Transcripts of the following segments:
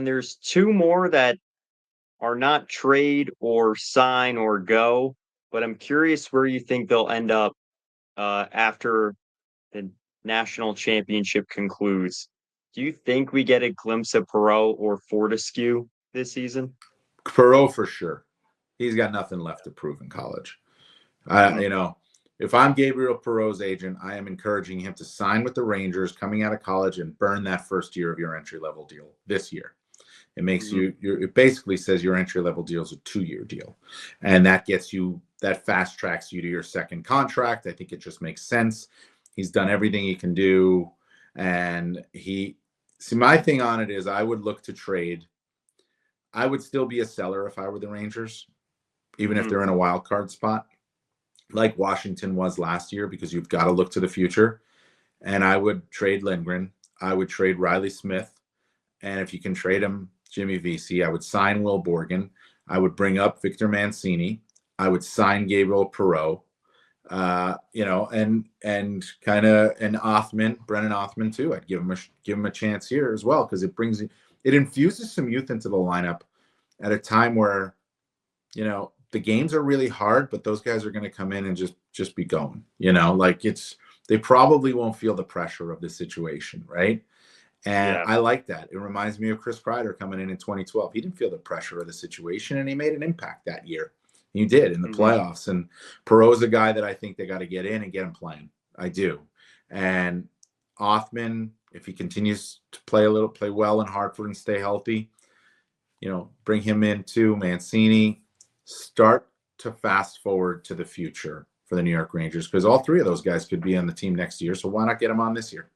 there's two more that are not trade or sign or go, but I'm curious where you think they'll end up after the national championship concludes. Do you think we get a glimpse of Perreault or Fortescue this season? Perreault for sure. He's got nothing left to prove in college. If I'm Gabriel Perreault's agent, I am encouraging him to sign with the Rangers coming out of college and burn that first year of your entry-level deal this year. It makes it basically says your entry-level deal is a 2-year deal. And that fast tracks you to your second contract. I think it just makes sense. He's done everything he can do. And my thing on it is I would look to trade. I would still be a seller if I were the Rangers, even if they're in a wild card spot, like Washington was last year, because you've got to look to the future. And I would trade Lindgren. I would trade Riley Smith. And if you can trade him, Jimmy Vesey. I would sign Will Borgen. I would bring up Victor Mancini. I would sign Gabriel Perreault. And kind of Brennan Othman too. I'd give him a chance here as well, because it infuses some youth into the lineup at a time where, the games are really hard, but those guys are going to come in and just be going. They probably won't feel the pressure of the situation, right? And I like that. It reminds me of Chris Kreider coming in 2012. He didn't feel the pressure of the situation, and he made an impact that year. He did in the playoffs. And Perreault's a guy that I think they got to get in and get him playing. I do. And Othman, if he continues to play well in Hartford and stay healthy, bring him in too. Mancini, start to fast forward to the future for the New York Rangers, because all three of those guys could be on the team next year. So why not get them on this year?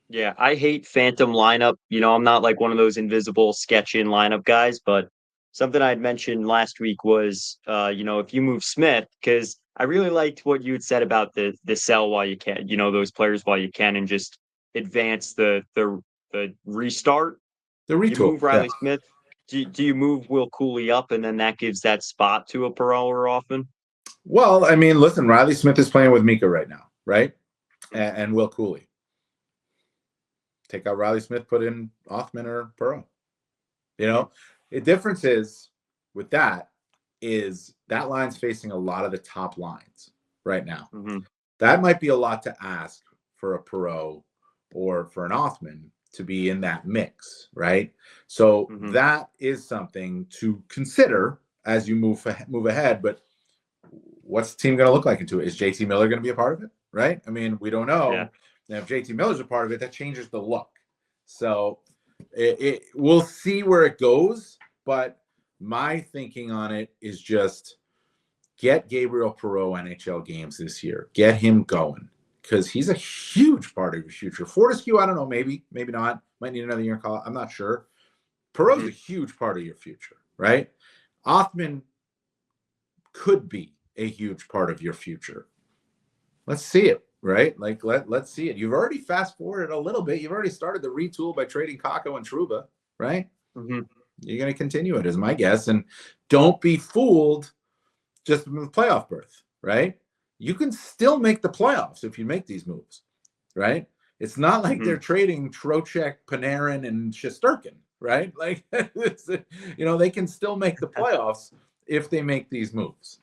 Yeah, I hate phantom lineup. I'm not like one of those invisible sketch in lineup guys, but something I had mentioned last week was, if you move Smith, because I really liked what you had said about the sell while you can, those players while you can, and just advance the restart. The retool. You move Riley Smith. Do you move Will Cooley up, and then that gives that spot to a Perreault or Hoffman? Well, I mean, listen, Riley Smith is playing with Mika right now, right? And Will Cooley. Take out Riley Smith, put in Othman or Perreault. The difference is with that line's facing a lot of the top lines right now. That might be a lot to ask for a Perreault or for an Othman to be in that mix, right? So that is something to consider as you move ahead. But what's the team going to look like into it? Is J.T. Miller going to be a part of it, right? I mean, we don't know. Yeah. Now, if J.T. Miller's a part of it, that changes the look. So we'll see where it goes. But my thinking on it is just get Gabriel Perreault NHL games this year. Get him going, because he's a huge part of your future. Fortescue, I don't know, maybe not. Might need another year in college. I'm not sure. Perreault's a huge part of your future, right? Othman could be a huge part of your future. Let's see it, right? Like, let's see it. You've already fast forwarded a little bit. You've already started the retool by trading Kakko and Trouba, right? You're going to continue it, is my guess. And don't be fooled just with the playoff berth, right? You can still make the playoffs if you make these moves, right? It's not like they're trading Trocheck, Panarin, and Shesterkin, right? Like, they can still make the playoffs if they make these moves.